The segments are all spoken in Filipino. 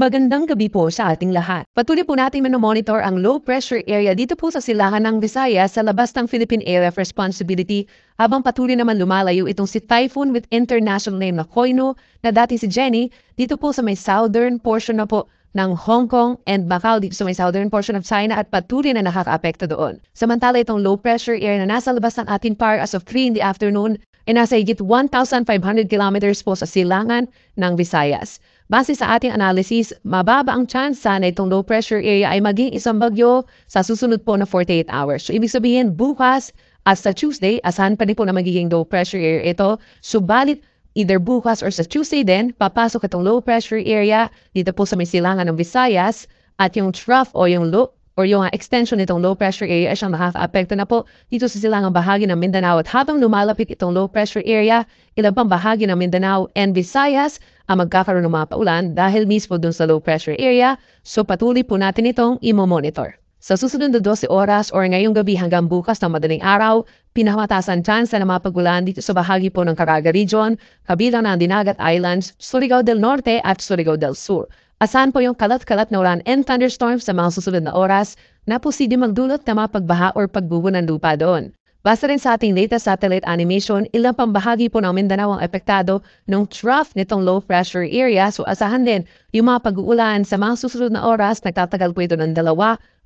Magandang gabi po sa ating lahat. Patuloy po natin monitor ang low pressure area dito po sa silangan ng Visayas sa labas ng Philippine Area of Responsibility habang patuloy naman lumalayo itong si Typhoon with international name na Koino na dati si Jenny dito po sa may southern portion na po ng Hong Kong and Macau dito sa may southern portion of China at patuloy na nakaka-apekto doon. Samantala itong low pressure area na nasa labas ng ating PAR as of 3 in the afternoon ay nasa higit 1,500 kilometers po sa silangan ng Visayas. Base sa ating analysis, mababa ang chance na itong low pressure area ay maging isang bagyo sa susunod po na 48 hours. So ibig sabihin bukas at sa Tuesday, asahan pa rin po na magiging low pressure area ito. Subalit either bukas or sa Tuesday din, papasok itong low pressure area dito po sa may silangan ng Visayas at yung trough o yung low or yung extension nitong low pressure area ay siyang nakaka-apekto na po dito sa silangang bahagi ng Mindanao. At habang lumalapit itong low pressure area, ilang pang bahagi ng Mindanao and Visayas ang magkakaroon ng mga paulan dahil mismo dun sa low pressure area. So patuloy po natin itong imo-monitor. Sa susunod na 12 oras or ngayong gabi hanggang bukas ng madaling araw, pinakamataas ang chance na mapagulan dito sa bahagi po ng Caraga Region, kabilang ng Dinagat Islands, Surigao del Norte at Surigao del Sur. Asahan po yung kalat-kalat na ulan and thunderstorms sa mga susunod na oras na posibleng magdulot na mapagbaha or pagbubo ng lupa doon. Basta rin sa ating latest satellite animation, ilang pang bahagi po ng Mindanao ang epektado ng trough nitong low pressure area. So asahan din yung mga pag-uulan sa mga susunod na oras, nagtatagal po ito ng 2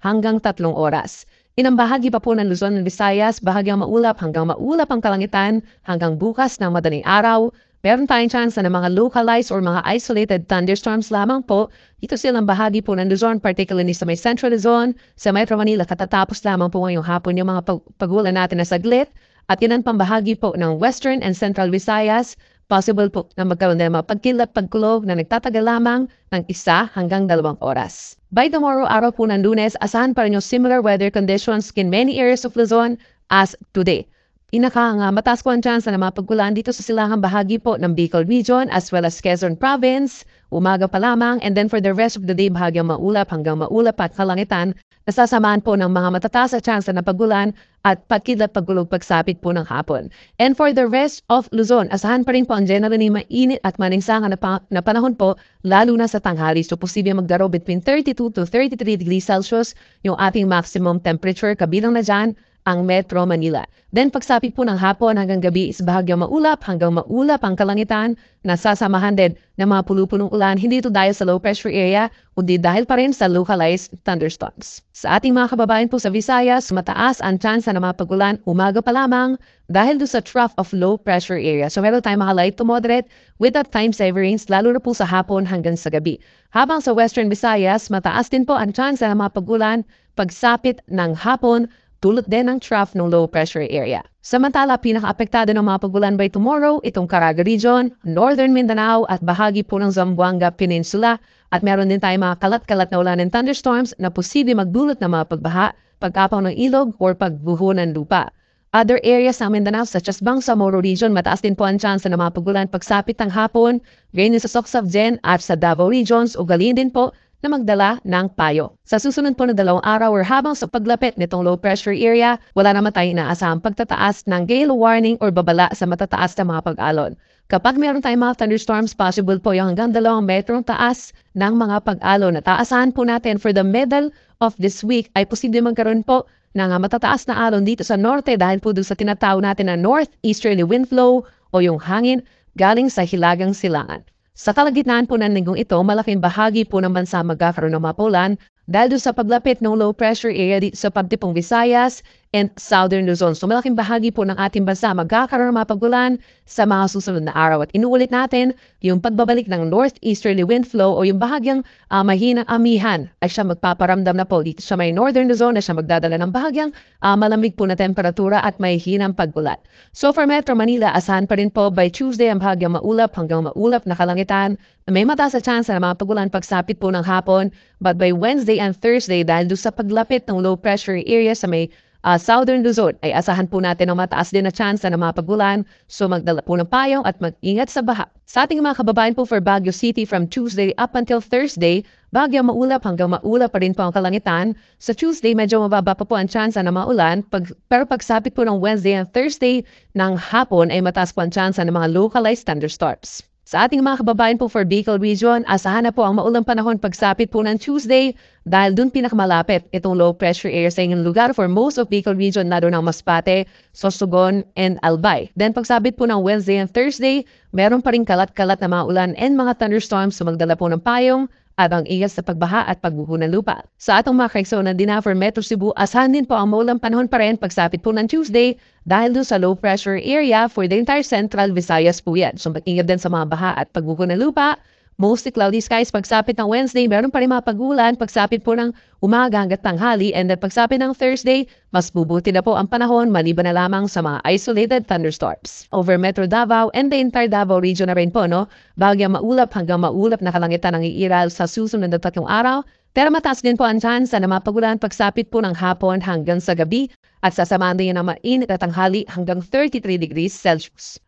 hanggang 3 oras. Ilang bahagi pa po ng Luzon and Visayas, bahagyang maulap hanggang maulap ang kalangitan hanggang bukas ng madaling araw. Meron tayong chance na mga localized or mga isolated thunderstorms lamang po. Dito silang bahagi po ng Luzon, particularly sa may Central Luzon, sa Metro Manila, katatapos lamang po ngayong hapon yung mga pag-ulan natin na saglit. At yan ang pambahagi po ng Western and Central Visayas. Possible po na magkaroon ng mga pagkilat-pagkulog na nagtatagal lamang ng 1 hanggang 2 oras. By tomorrow, araw po ng Lunes, asahan pa rin yung similar weather conditions in many areas of Luzon as today. Mataas po ang chance na mapagkulan dito sa silangang bahagi po ng Bicol Region as well as Quezon Province, umaga pa lamang, and then for the rest of the day bahagyang maulap hanggang maulap at kalangitan, nasasamaan po ng mga matataas na chance na pagulan at pagkidlat-pagulog pagsapit po ng hapon. And for the rest of Luzon, asahan pa rin po ang generally mainit at maningsangan na panahon po, lalo na sa tanghali. So posible magdaro between 32 to 33 degrees Celsius yung ating maximum temperature, kabilang na dyan ang Metro Manila. Then pagsapit po ng hapon hanggang gabi is bahagyang maulap hanggang maulap ang kalangitan, nasasamahan din ng mga pulupunong ulan, hindi ito dahil sa low pressure area, kundi dahil pa rin sa localized thunderstorms. Sa ating mga kababayan po sa Visayas, mataas ang chance na mapag-ulan umaga pa lamang dahil do sa trough of low pressure area. So meron tayong mga light to moderate with at times heavy rains, lalo na po sa hapon hanggang sa gabi. Habang sa Western Visayas, mataas din po ang chance na mapag-ulan pagsapit ng hapon, tulot din ng trough ng low pressure area. Samantala, pinaka-apektado ng mga pagulan by tomorrow, itong Caraga Region, Northern Mindanao at bahagi po ng Zamboanga Peninsula. At meron din tayong mga kalat-kalat na ulan and thunderstorms na posible magdulot ng mga pagbaha, pagkapaw ng ilog or pagbuho ng lupa. Other areas ng Mindanao such as Bangsamoro Region, mataas din po ang chance na mapagulan pagsapit ng hapon, ganyan sa Soc-Safgen at sa Davao Regions, ugaliin din po na magdala ng payo. Sa susunod po na 2 araw or habang sa paglapit nitong low pressure area, wala naman tayong inaasahang pagtataas ng gale warning or babala sa matataas na mga pag-alon. Kapag meron tayong mga thunderstorms, possible po yung hanggang 2 metrong taas ng mga pag-alon. At aasahan po natin for the middle of this week ay posible magkaroon po ng matataas na alon dito sa norte dahil po doon sa tinatawag natin na northeasterly wind flow o yung hangin galing sa hilagang silangan. Sa kalagitnaan po ng linggong ito, malaking bahagi po ng bansa magkakaroon ng mapulan dahil doon sa paglapit ng low pressure area dito sa pagtipong Visayas and Southern Luzon. So malaking bahagi po ng ating bansa magkakaroon ng mapagulan sa mga susunod na araw. At inuulit natin yung pagbabalik ng northeasterly wind flow o yung bahagyang mahinang amihan ay siya magpaparamdam na po dito sa may Northern Luzon na siya magdadala ng bahagyang malamig po na temperatura at may hinang pagbulat. So for Metro Manila, asahan pa rin po by Tuesday ang bahagyang maulap hanggang maulap na kalangitan. May mataas na chance na mapagulan pagsapit po ng hapon, but by Wednesday and Thursday dahil doon sa paglapit ng low pressure area sa may Southern Luzon ay asahan po natin ng mataas din na chance na mapagulan, so magdala po ng payong at mag-ingat sa baha. Sa ating mga kababayan po for Baguio City from Tuesday up until Thursday, bagyang maulap hanggang maulap pa rin po ang kalangitan. Sa Tuesday, medyo mababa pa po ang chance na maulan, pero pagsapit po ng Wednesday and Thursday ng hapon ay mataas po ang chance ng mga localized thunderstorms. Sa ating mga kababayan po for Bicol Region, asahan na po ang maulang panahon pagsapit po ng Tuesday dahil dun pinakamalapit itong low pressure area sa inyong lugar for most of Bicol Region na doon ang Masbate, Sorsogon, and Albay. Then pagsapit po ng Wednesday and Thursday, meron pa rin kalat-kalat na mga ulan and mga thunderstorms na magdala po ng payong at ang igas sa pagbaha at pagguho ng lupa. Sa atong mga kaigsonan din na for Metro Cebu, asahan din po ang maulang panahon pa rin pagsapit po ng Tuesday dahil doon sa low pressure area for the entire Central Visayas po yan. So mag-ingat din sa mga baha at pagguho ng lupa. Mostly cloudy skies pagsapit ng Wednesday, meron pa rin mga pag-ulan pagsapit po ng umaga hanggat tanghali, and then pagsapit ng Thursday, mas bubuti na po ang panahon maliban na lamang sa mga isolated thunderstorms. Over Metro Davao and the entire Davao region na rin po, no? Bagyang maulap hanggang maulap na kalangitan ang iiral sa susunod na 3 araw, pero mataas din po ang chance na mapagulan pagsapit po ng hapon hanggang sa gabi at sasamahan din ng mainit at tanghali hanggang 33 degrees Celsius.